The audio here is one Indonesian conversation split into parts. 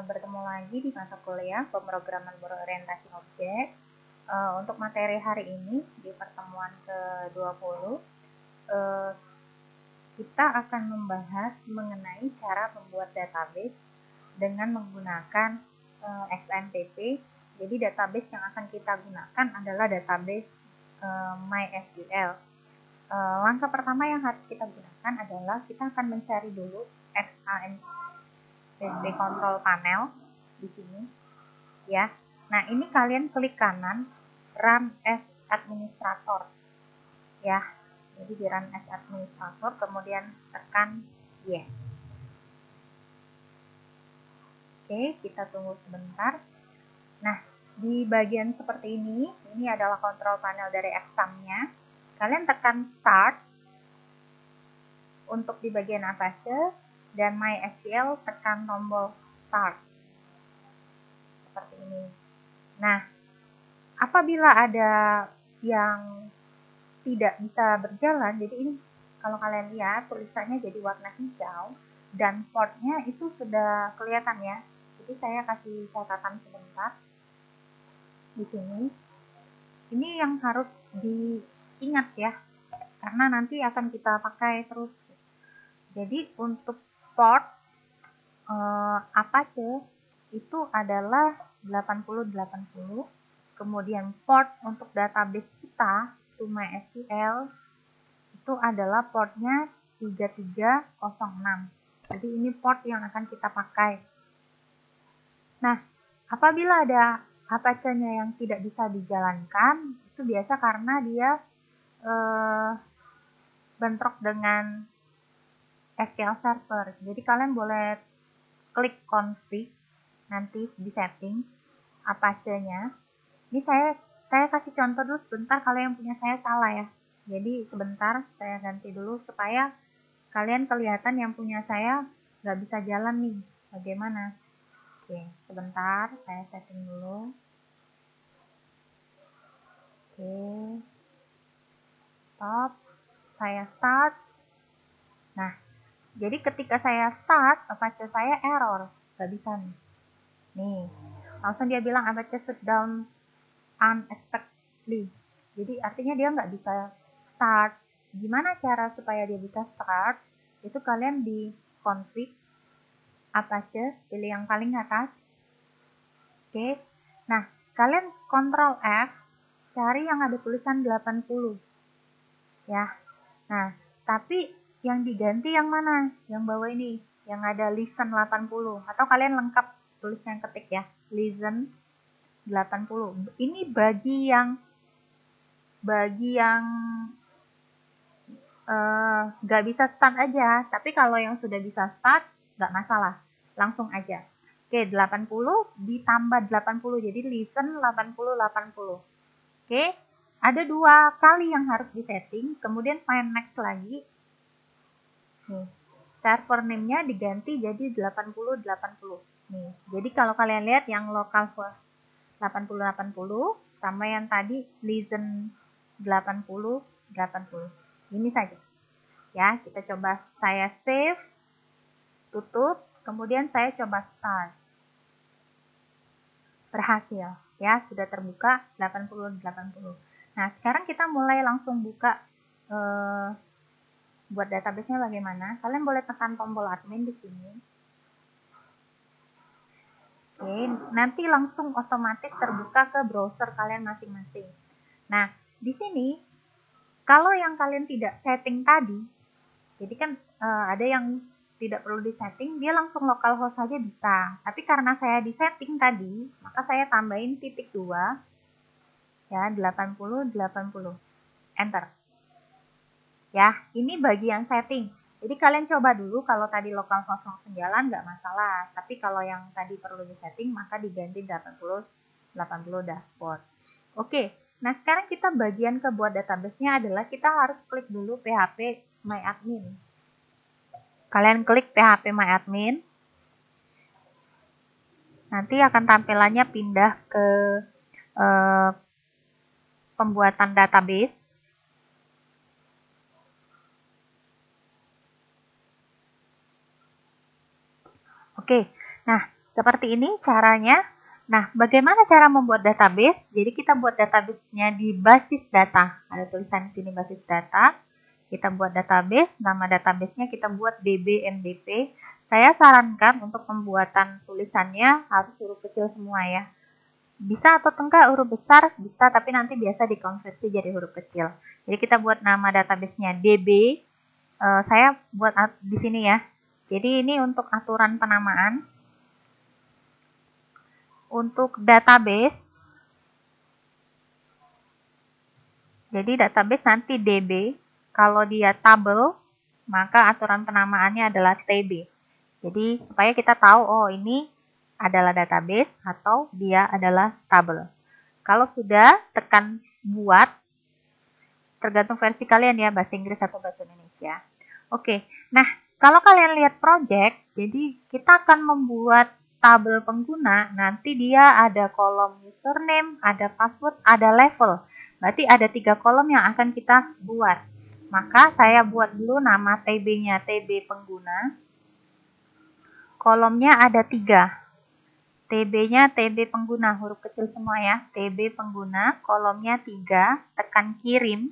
bertemu lagi di mata kuliah pemrograman berorientasi objek. Untuk materi hari ini di pertemuan ke-20 kita akan membahas mengenai cara membuat database dengan menggunakan XMPP. Jadi database yang akan kita gunakan adalah database MySQL. Langkah pertama yang harus kita gunakan adalah kita akan mencari dulu XAMPP control panel di sini, ya. Nah, ini kalian klik kanan Run as Administrator, ya. Jadi di Run as Administrator, kemudian tekan Yes. Oke, kita tunggu sebentar. Nah, di bagian seperti ini adalah kontrol panel dari XAMPP-nya. Kalian tekan Start untuk di bagian atasnya, dan MySQL tekan tombol Start. Seperti ini. Nah, apabila ada yang tidak bisa berjalan, jadi ini kalau kalian lihat tulisannya jadi warna hijau dan portnya itu sudah kelihatan ya. Jadi saya kasih catatan sebentar di sini. Ini yang harus diingat ya, karena nanti akan kita pakai terus. Jadi untuk port Apache itu adalah 8080. Kemudian port untuk database kita to MySQL itu adalah portnya 3306. Jadi ini port yang akan kita pakai. Nah, apabila ada Apache-nya yang tidak bisa dijalankan, itu biasa karena dia bentrok dengan SQL Server. Jadi kalian boleh klik config nanti di setting Apache-nya. Ini saya kasih contoh dulu sebentar, kalau yang punya saya salah ya. Jadi sebentar saya ganti dulu supaya kalian kelihatan yang punya saya nggak bisa jalan nih. Bagaimana? Oke, sebentar saya setting dulu. Oke, stop. Saya start. Nah, jadi ketika saya start, Apache saya error, nggak bisa nih. Nih, langsung dia bilang Apache shutdown unexpectedly. Jadi artinya dia nggak bisa start. Gimana cara supaya dia bisa start? Itu kalian di config Apache, pilih yang paling atas. Oke. Nah, kalian Ctrl F, cari yang ada tulisan 80. Ya. Nah, tapi yang diganti yang mana? Yang bawah ini, yang ada listen 80. Atau kalian lengkap tulisnya ketik ya, listen 80. Ini bagi yang nggak bisa start aja, tapi kalau yang sudah bisa start nggak masalah, langsung aja. Oke, 80 ditambah 80, jadi listen 80. Oke, ada 2 kali yang harus disetting, kemudian find next lagi. Nih, server name-nya diganti jadi 80. Nih, jadi kalau kalian lihat yang localhost 80 sama yang tadi listen 80. Ini saja. Ya, kita coba saya save, tutup, kemudian saya coba start. Berhasil. Ya, sudah terbuka 80. Nah, sekarang kita mulai langsung buka buat database-nya bagaimana. Kalian boleh tekan tombol admin di sini. Oke, nanti langsung otomatis terbuka ke browser kalian masing-masing. Nah, di sini kalau yang kalian tidak setting tadi, jadi kan ada yang tidak perlu disetting, dia langsung localhost saja bisa. Tapi karena saya disetting tadi, maka saya tambahin +2 ya, 80. Enter. Ya, ini bagi yang setting. Jadi kalian coba dulu, kalau tadi localhost langsung jalan nggak masalah. Tapi kalau yang tadi perlu disetting, maka diganti 80 dashboard. Oke, nah sekarang kita bagian ke buat database-nya adalah kita harus klik dulu PHP MyAdmin. Kalian klik PHP MyAdmin. Nanti akan tampilannya pindah ke pembuatan database. Oke, nah Seperti ini caranya. Nah, bagaimana cara membuat database? Jadi kita buat database-nya di basis data. Ada tulisan di sini basis data. Kita buat database, nama database-nya kita buat dbmdp. Saya sarankan untuk pembuatan tulisannya harus huruf kecil semua ya. Bisa atau enggak huruf besar? Bisa, tapi nanti biasa dikonversi jadi huruf kecil. Jadi kita buat nama database-nya db. Saya buat di sini ya. Jadi ini untuk aturan penamaan. Untuk database, jadi database nanti DB, kalau dia tabel, maka aturan penamaannya adalah TB. Jadi supaya kita tahu, oh ini adalah database atau dia adalah tabel. Kalau sudah, tekan buat, tergantung versi kalian ya, bahasa Inggris atau bahasa Indonesia. Oke, nah kalau kalian lihat project, jadi kita akan membuat tabel pengguna, nanti dia ada kolom username, ada password, ada level. Berarti ada 3 kolom yang akan kita buat. Maka saya buat dulu nama TB-nya TB pengguna. Kolomnya ada 3. TB-nya TB pengguna, huruf kecil semua ya. TB pengguna, kolomnya 3, tekan kirim.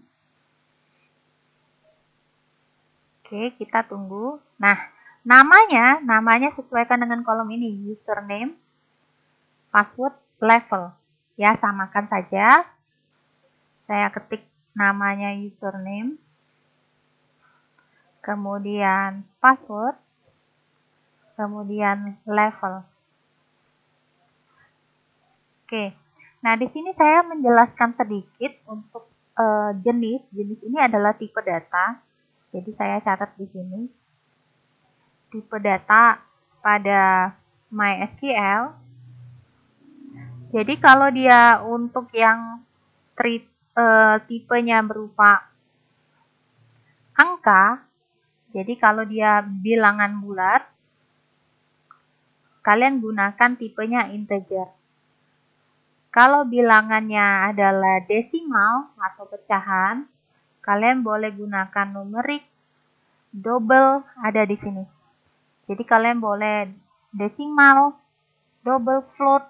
Oke, kita tunggu. Nah, namanya sesuaikan dengan kolom ini, username, password, level. Ya, samakan saja. Saya ketik namanya username, kemudian password, kemudian level. Oke. Nah, di sini saya menjelaskan sedikit untuk jenis ini adalah tipe data. Jadi saya catat di sini. Tipe data pada MySQL. Jadi kalau dia untuk yang tipenya berupa angka, jadi kalau dia bilangan bulat, kalian gunakan tipenya integer. Kalau bilangannya adalah desimal atau pecahan, kalian boleh gunakan numerik, double ada di sini. Jadi kalian boleh desimal, double, float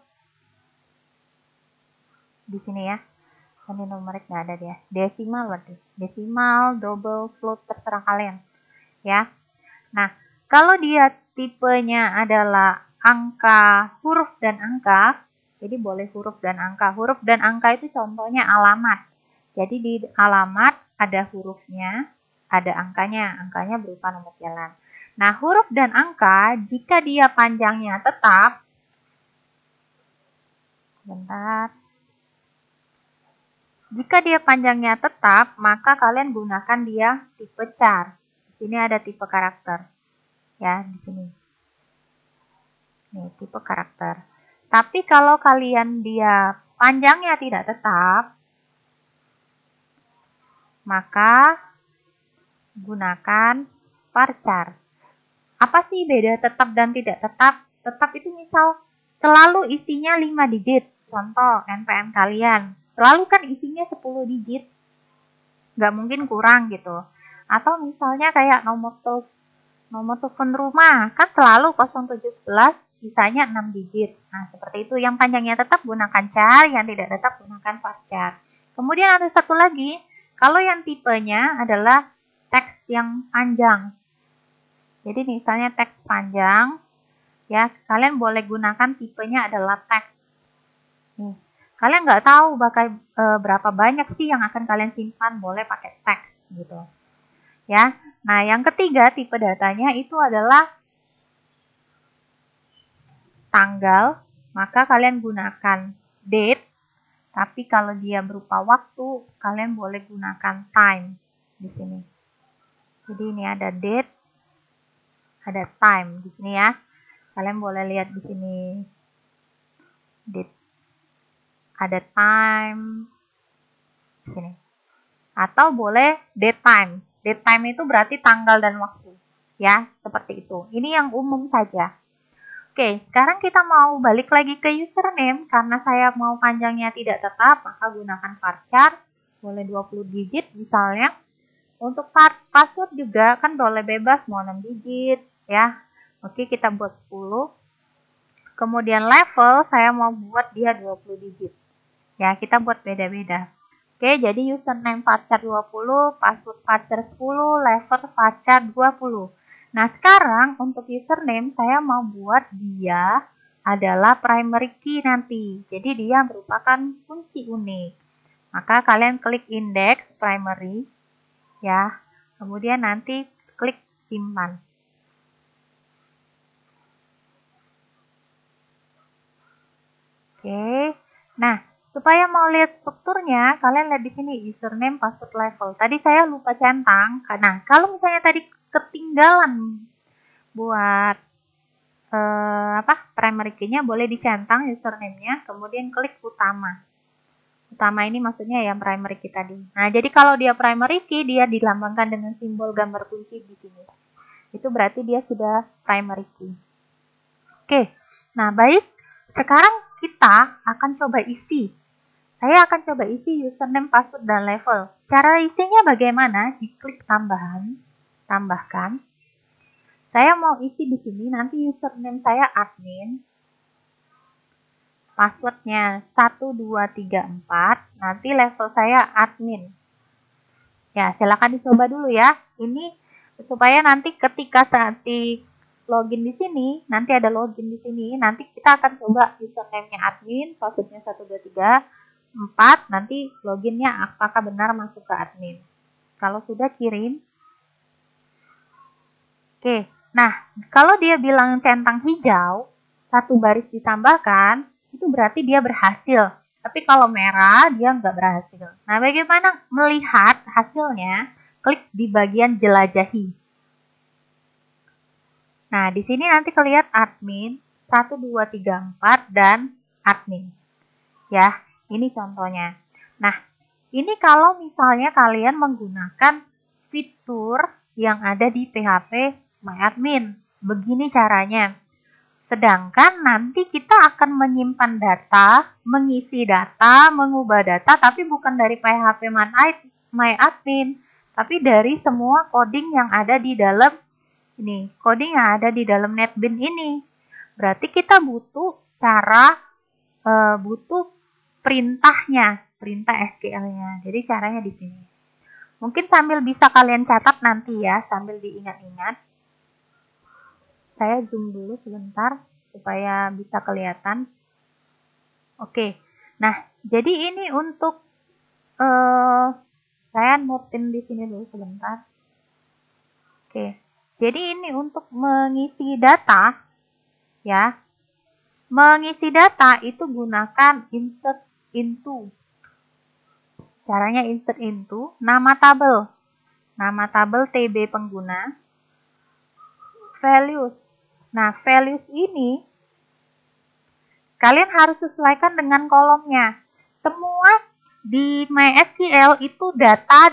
di sini ya. Ini numerik nggak ada dia. Desimal berarti. Desimal, double, float terserah kalian. Ya. Nah, kalau dia tipenya adalah angka, huruf dan angka, jadi boleh huruf dan angka. Huruf dan angka itu contohnya alamat. Jadi di alamat ada hurufnya, ada angkanya. Angkanya berupa nomor jalan. Nah, huruf dan angka jika dia panjangnya tetap, jika dia panjangnya tetap, maka kalian gunakan dia tipe char. Di sini ada tipe karakter. Ya, di sini. Nih, tipe karakter. Tapi kalau kalian dia panjangnya tidak tetap, maka gunakan varchar. Apa sih beda tetap dan tidak tetap? Tetap itu misal selalu isinya 5 digit. Contoh NPM kalian. Selalu kan isinya 10 digit. Nggak mungkin kurang gitu. Atau misalnya kayak nomor telepon rumah. Kan selalu 0711 sisanya 6 digit. Nah, seperti itu. Yang panjangnya tetap gunakan char, yang tidak tetap gunakan varchar. Kemudian ada satu lagi. Kalau yang tipenya adalah teks yang panjang. Jadi misalnya teks panjang, ya kalian boleh gunakan tipenya adalah teks. Nih, kalian nggak tahu bakal berapa banyak sih yang akan kalian simpan, boleh pakai teks gitu. Ya, nah yang ketiga tipe datanya itu adalah tanggal, maka kalian gunakan date. Tapi kalau dia berupa waktu, kalian boleh gunakan time di sini. Jadi ini ada date, ada time di sini ya. Kalian boleh lihat di sini date, ada time di sini. Atau boleh date time. Date time itu berarti tanggal dan waktu. Ya, seperti itu. Ini yang umum saja. Oke, sekarang kita mau balik lagi ke username. Karena saya mau panjangnya tidak tetap, maka gunakan varchar. Boleh 20 digit misalnya. Untuk password juga kan boleh bebas, mau 6 digit. Ya, oke kita buat 10. Kemudian level saya mau buat dia 20 digit. Ya, kita buat beda-beda. Oke, jadi username varchar 20, password varchar 10, level varchar 20. Nah, sekarang untuk username saya mau buat dia adalah primary key nanti. Jadi dia merupakan kunci unik. Maka kalian klik index primary ya. Kemudian nanti klik simpan. Oke. Nah, supaya mau lihat strukturnya, kalian lihat di sini username, password, level. Tadi saya lupa centang. Nah, kalau misalnya tadi ketinggalan buat primary key-nya, boleh dicentang username-nya, kemudian klik utama. Utama ini maksudnya yang primary key tadi. Nah, jadi kalau dia primary key, dia dilambangkan dengan simbol gambar kunci di sini. Itu berarti dia sudah primary key. Oke, nah baik. Sekarang kita akan coba isi. Saya akan coba isi username, password, dan level. Cara isinya bagaimana? Diklik tambahan, tambahkan. Saya mau isi di sini, nanti username saya admin. Passwordnya 1234, nanti level saya admin. Ya, silakan dicoba dulu ya. Ini supaya nanti ketika saat di login di sini, nanti ada login di sini, nanti kita akan coba username-nya admin, passwordnya 1234, nanti loginnya apakah benar masuk ke admin. Kalau sudah kirim. Oke, nah kalau dia bilang centang hijau, satu baris ditambahkan, itu berarti dia berhasil. Tapi kalau merah, dia nggak berhasil. Nah, bagaimana melihat hasilnya? Klik di bagian jelajahi. Nah, di sini nanti kelihatan admin, 1234, dan admin. Ya, ini contohnya. Nah, ini kalau misalnya kalian menggunakan fitur yang ada di PHP MyAdmin. Begini caranya. Sedangkan nanti kita akan menyimpan data, mengisi data, mengubah data, tapi bukan dari PHP MyAdmin, tapi dari semua coding yang ada di dalam ini, coding yang ada di dalam NetBeans ini. Berarti kita butuh cara, butuh perintahnya, perintah SQL-nya. Jadi caranya di sini. Mungkin sambil bisa kalian catat nanti ya, sambil diingat-ingat. Saya zoom dulu sebentar supaya bisa kelihatan. Oke, nah jadi ini untuk saya notin di sini dulu sebentar. Oke, jadi ini untuk mengisi data, ya. Mengisi data itu gunakan insert into. Caranya insert into, nama tabel TB pengguna, values. Nah, values ini kalian harus sesuaikan dengan kolomnya. Semua di MySQL itu data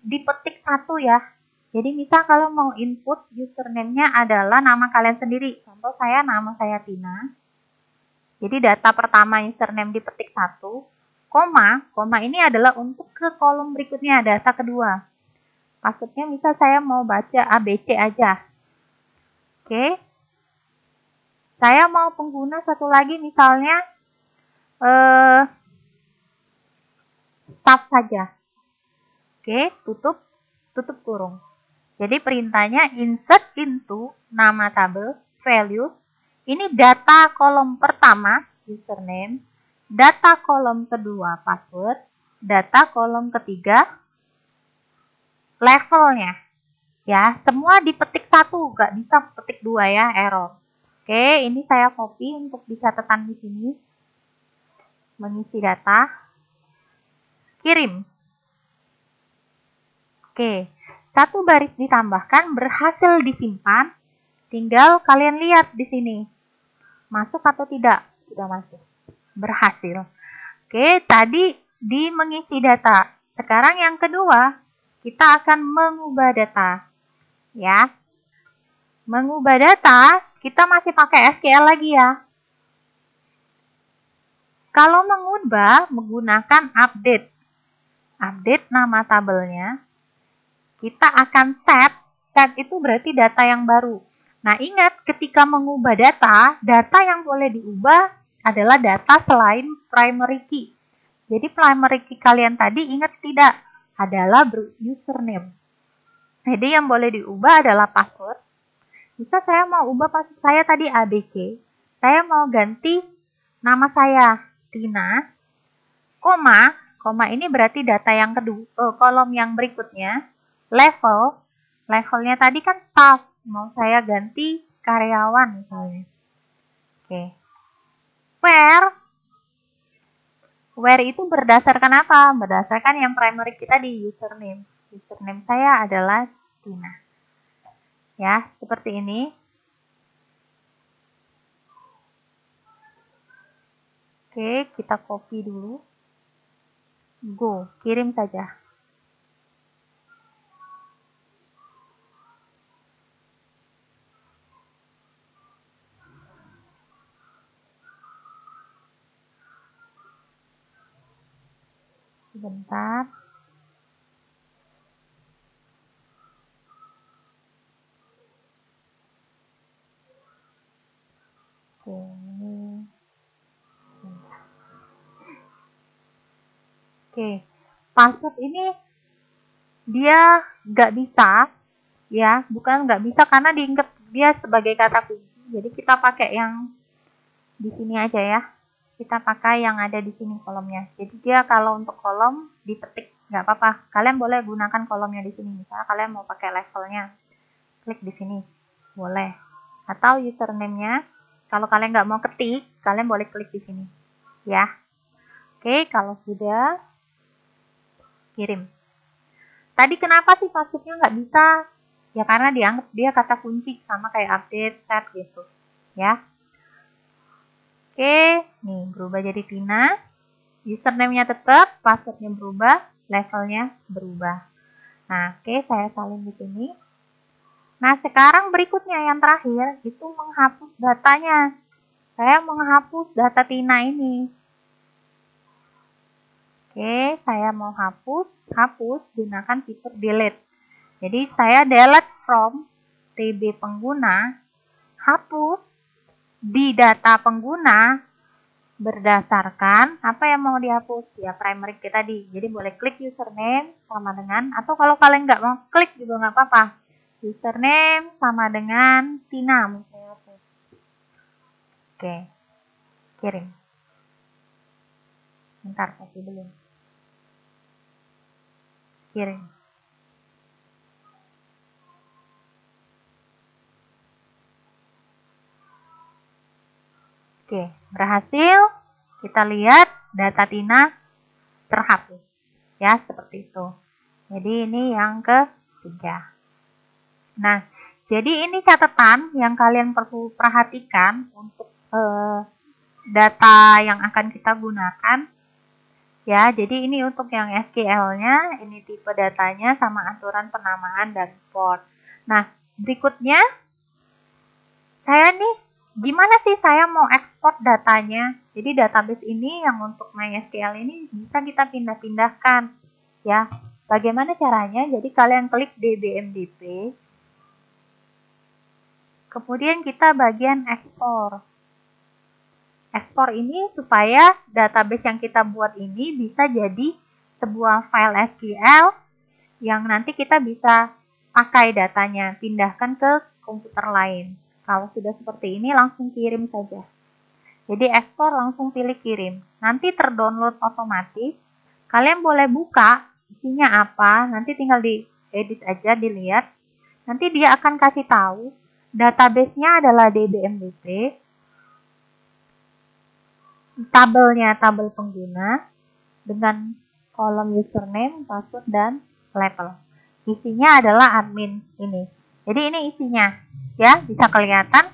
dipetik satu ya. Jadi misal kalau mau input username-nya adalah nama kalian sendiri. Contoh nama saya Tina. Jadi data pertama username dipetik satu. Koma ini adalah untuk ke kolom berikutnya, data kedua. Maksudnya misal saya mau baca ABC aja. Oke. Saya mau pengguna satu lagi misalnya staff saja. Oke, tutup kurung. Jadi perintahnya insert into nama tabel value. Ini data kolom pertama username, data kolom kedua password, data kolom ketiga levelnya. Ya, semua dipetik satu, nggak bisa petik dua ya, error. Oke, ini saya copy untuk di catatan di sini. Mengisi data. Kirim. Oke, satu baris ditambahkan, berhasil disimpan. Tinggal kalian lihat di sini. Masuk atau tidak? Sudah masuk. Berhasil. Oke, tadi di mengisi data. Sekarang yang kedua, kita akan mengubah data. Ya. Mengubah data, kita masih pakai SQL lagi ya. Kalau mengubah, menggunakan update. Update nama tabelnya. Kita akan set itu berarti data yang baru. Nah, ingat ketika mengubah data yang boleh diubah adalah data selain primary key. Jadi primary key kalian tadi ingat tidak? Adalah username. Jadi yang boleh diubah adalah password. Bisa saya mau ubah password saya tadi ABC. Saya mau ganti nama saya Tina, koma ini berarti data yang kedua, kolom yang berikutnya, levelnya tadi kan staff, mau saya ganti karyawan misalnya. Oke. Where itu berdasarkan apa? Berdasarkan yang primary kita di username. Username saya adalah Tina. Ya, seperti ini. Oke, kita copy dulu. Go, kirim saja. Sebentar. Oke, ini. Oke, password ini dia nggak bisa, ya, bukan nggak bisa karena diingat dia sebagai kata kunci. Jadi kita pakai yang di sini aja ya. Kita pakai yang ada di sini kolomnya. Jadi dia kalau untuk kolom diketik nggak apa-apa. Kalian boleh gunakan kolomnya di sini. Misalnya kalian mau pakai levelnya, klik di sini, boleh. Atau username-nya, kalau kalian nggak mau ketik, kalian boleh klik di sini, ya. Oke, kalau sudah, kirim. Tadi kenapa sih passwordnya nggak bisa? Ya karena dianggap dia kata kunci sama kayak update, set gitu, ya. Oke, nih berubah jadi Tina. Username-nya tetap, password-nya berubah, levelnya berubah. Nah, oke, saya salin di sini. Nah, sekarang berikutnya yang terakhir itu menghapus datanya. Saya menghapus data Tina ini. Oke, saya mau hapus gunakan fitur delete. Jadi saya delete from TB pengguna, hapus di data pengguna berdasarkan apa yang mau dihapus, ya primary key tadi. Jadi boleh klik username sama dengan, atau kalau kalian nggak mau klik juga nggak apa-apa, username sama dengan Tina misalnya. Oke, kirim. Bentar, kasih dulu. Kirim. Oke, berhasil. Kita lihat data Tina terhapus. Ya, seperti itu. Jadi ini yang ketiga. Nah, jadi ini catatan yang kalian perlu perhatikan untuk data yang akan kita gunakan. Ya, jadi ini untuk yang SQL-nya, ini tipe datanya sama aturan penamaan dan port. Nah, berikutnya saya nih gimana sih saya mau ekspor datanya? Jadi database ini yang untuk MySQL ini bisa kita pindah-pindahkan, ya. Bagaimana caranya? Jadi kalian klik DBMDP, kemudian kita bagian ekspor. Ekspor ini supaya database yang kita buat ini bisa jadi sebuah file SQL yang nanti kita bisa pakai datanya, pindahkan ke komputer lain. Kalau sudah seperti ini langsung kirim saja. Jadi ekspor langsung pilih kirim. Nanti terdownload otomatis. Kalian boleh buka isinya apa, nanti tinggal diedit aja, dilihat. Nanti dia akan kasih tahu database-nya adalah DBMDP. Tabelnya tabel pengguna dengan kolom username, password, dan label. Isinya adalah admin ini. Jadi ini isinya, ya, bisa kelihatan.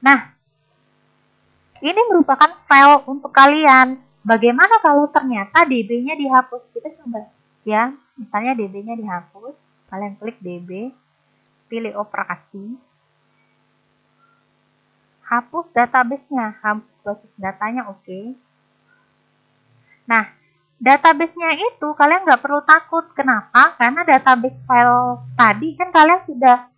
Nah, ini merupakan file untuk kalian. Bagaimana kalau ternyata DB-nya dihapus? Kita coba, ya. Misalnya DB-nya dihapus, kalian klik DB, pilih operasi, hapus database-nya, hapus basis datanya, oke. Nah, database-nya itu kalian nggak perlu takut. Kenapa? Karena database file tadi kan kalian sudah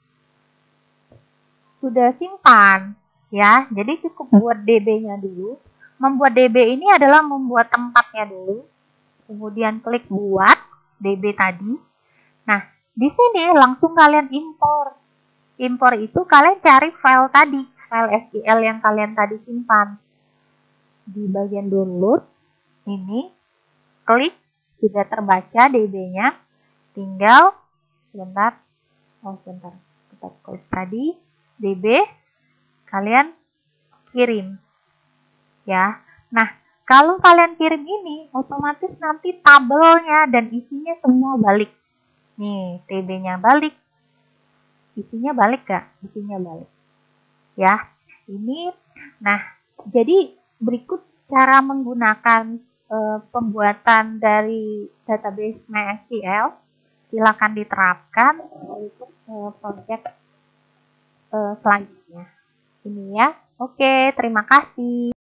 sudah simpan ya. Jadi cukup buat DB-nya dulu. Membuat DB ini adalah membuat tempatnya dulu. Kemudian klik buat DB tadi. Nah, di sini langsung kalian impor. Impor itu kalian cari file tadi, file SQL yang kalian tadi simpan. Di bagian download ini klik sudah terbaca DB-nya. Tinggal sebentar. Kita klik tadi DB, kalian kirim. Ya. Nah, kalau kalian kirim ini, otomatis nanti tabelnya dan isinya semua balik. Nih, TB-nya balik. Isinya balik gak? Isinya balik. Ya, ini. Nah, jadi berikut cara menggunakan pembuatan dari database MySQL. Silakan diterapkan untuk proyek selanjutnya. Ini ya. Oke, terima kasih.